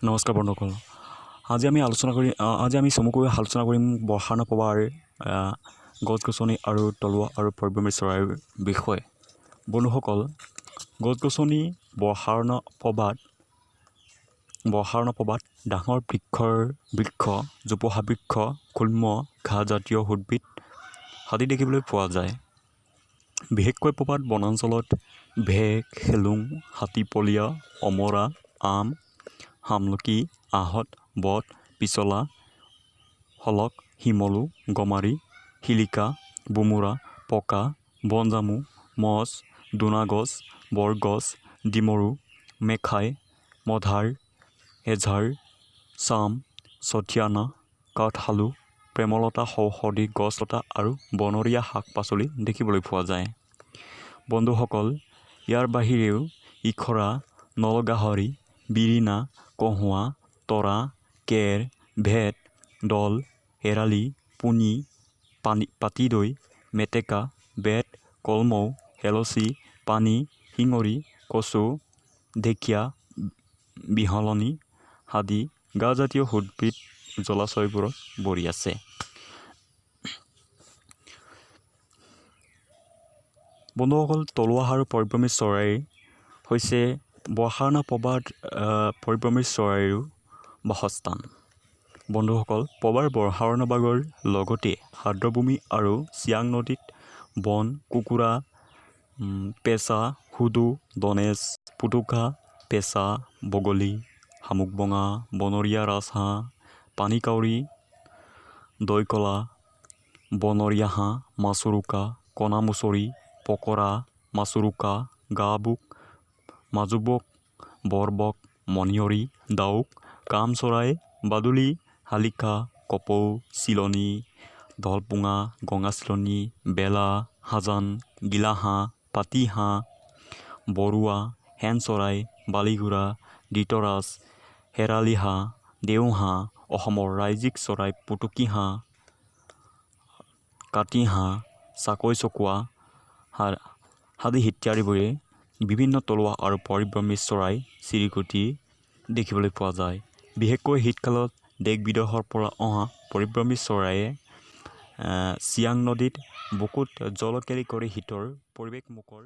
নমস্কাৰ বন্ধুসকল। আজি আমি চমুকৈ আলোচনা কৰিম বৰ্ষাৰ্ণ প্ৰবাহৰ গছ-গছনি আৰু তলুৱা আৰু পৰিভ্ৰমী চৰাইৰ বিষয়ে। বন্ধুসকল, গছ-গছনি বৰ্ষাৰ্ণ প্ৰবাহ ডাঙৰ বৃক্ষ, জোপোহা বৃক্ষ, গুল্ম ঘাঁহজাতীয় উদ্ভিদ আদি দেখিবলৈ পোৱা যায়। বিশেষকৈ প্ৰবাদ বনাঞ্চলত ভেক, হেলুং, হাতীপলীয়া, অমৰা, আম, আমলখি, আহঁত, বট, পিছলা, শলক, শিমলু, গমাৰি, শিলিকা, বুমুৰা, পকা, বনজামু, মজ, দোনাগছ, বৰগছ, ডিমৰু, মেখাই, মধাৰ, এঝাৰ, চাম, চতিয়ানা, কাঠআলু, প্ৰেমলতা সৌষধি গছলতা আৰু বনৰীয়া শাক-পাচলি দেখিবলৈ পোৱা যায়। বন্ধুসকল, ইয়াৰ বাহিৰেও ইখৰা, নলগাহৰি, বিৰিণা, কহুৱা, তৰা, কেৰ, ভেট, দল, এৰালি, পুনি, পাতিদৈ, মেটেকা, বেত, কলমৌ, হেলচি, পানী, শিঙৰি, কচু, ঢেকীয়া, বিহলনি আদি ঘাঁহজাতীয় উদ্ভিদ জলাশয়বোৰত ভৰি আছে। বন্ধুসকল, তলুৱা আৰু পৰিভ্ৰমী চৰাই হৈছে বৰ্ষাৰ্ণ প্ৰবাহ পৰিভ্ৰমী চৰাইৰো বাসস্থান। বন্ধুসকল, প্ৰবাহ বৰ্ষাৰ্ণ বাগৰ লগতে আৰ্দ্ৰভূমি আৰু চিয়াং নদীত বন, কুকুৰা, পেঁচা, হুদু, ধনেশ, পুতুকা, পেঁচা, বগলী, শামুকভঙা, বনৰীয়া ৰাজহাঁহ, পানীকাউৰী, দৈকলা, বনৰীয়া হাঁহ, মাছৰোকা, কণামুচৰি, পকৰা, মাছৰোকা, গাবুক, মাজুবক, বৰবক, মণিয়ৰি, ডাউক, কামচৰাই, বাদুলি, শালিকা, কপৌ, চিলনী, ঢলপুঙা, গঙাচিলনী, বেলা, হাজান, গিলাহাঁহ, পাতিহাঁহ, বৰুৱা, শেন চৰাই, বালিঘোঁৰা, ধৃতৰাজ, শেৰালি হাঁহ, দেওহাঁহ, অসমৰ ৰাজ্যিক চৰাই পুতুকী হাঁহ, কাতিহাঁহ, চাকৈ চকুৱা আদি ইত্যাদিবোৰে বিভিন্ন তলুৱা আৰু পৰিভ্ৰমী চৰাই চিৰিকটি দেখিবলৈ পোৱা যায়। বিশেষকৈ শীতকালত দেশ-বিদেশৰ পৰা অহা পৰিভ্ৰমী চৰায়ে চিয়াং নদীত বুকুত জলকেলি কৰি শীতৰ পৰিৱেশমুখৰ